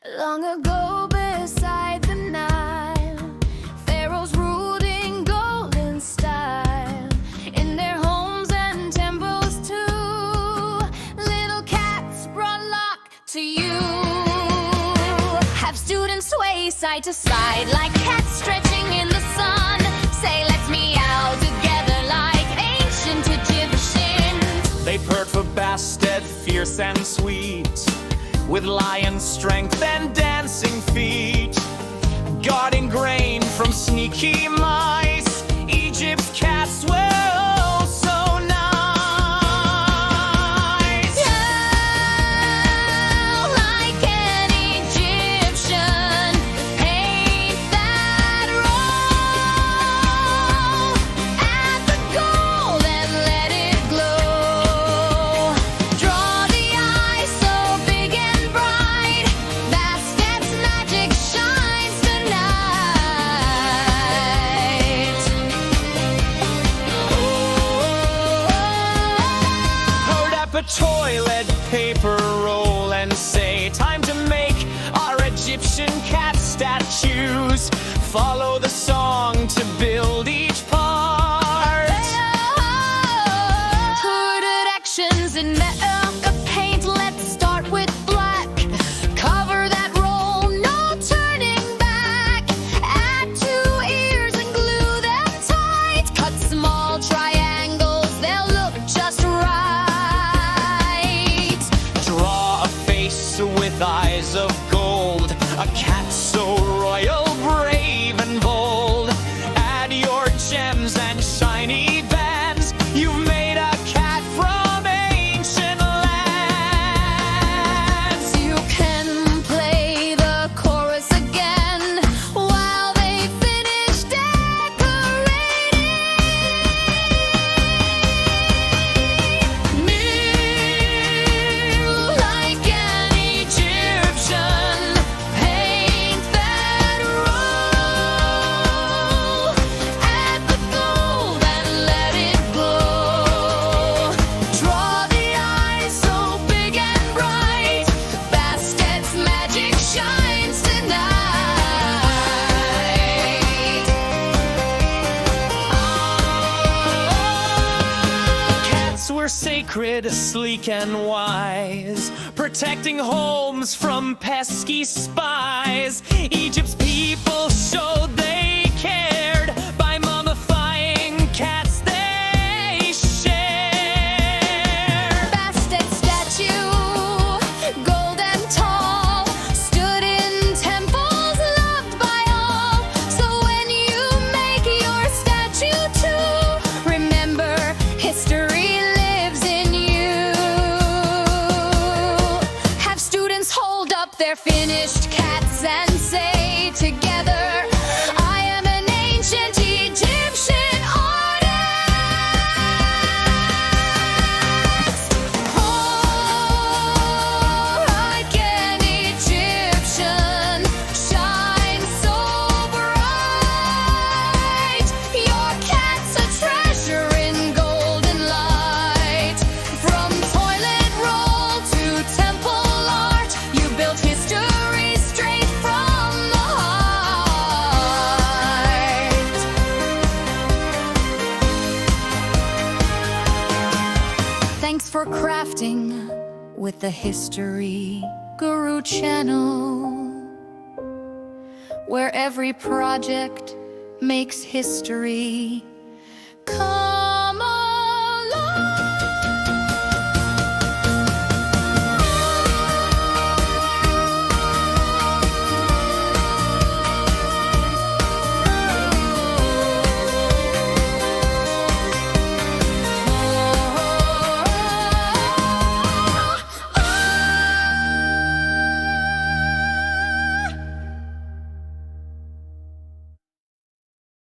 Long ago beside the Nile, pharaohs ruled in golden style. In their homes and temples too, little cats brought luck to you. Have students sway side to side like cats stretching in the sun. Say let's meow together like ancient Egyptians. They purred for Bastet, fierce and sweet, with lion strength and dancing feet, guarding grain from sneaky mice. Egypt's cats were oh so nice. Yeah, like an Egyptian, paint that roll. Add the gold and let it glow. Draw the eyes so big and bright, Bastet's magic shines tonight. Hold up a toilet paper roll and say, time to make our Egyptian cat statues. Follow the song to build each part. Hooded actions in Meow paint. Let's start with black. Cover that roll, no turning back. Add 2 ears and glue them tight. Cut small triangles, they'll look just right. Draw a face with eyes of gold, a cat so royal, brave and bold. Add your gems and shiny bands. You've made a cat from ancient lands. You can play the chorus again while they finish decorating. Kneel like an Egyptian, paint that roll. Add the gold and let it glow. Draw the eyes so big and bright, Bastet's magic shines tonight. Cats were sacred, sleek and wise, protecting homes from pesky spies. Egypt's people showed they cared by mummifying cats they shared. Bastet statue, gold and tall, stood in temples loved by all. So when you make your statue too, remember history lives in you. Have students hold up their finished cats and say together, I am an ancient Egyptian artist. Oh, like an Egyptian, shine so bright. Your cat's a treasure in golden light. From toilet roll to temple art, you built history straight from the heart. Thanks for crafting with the History Guru channel, where every project makes history come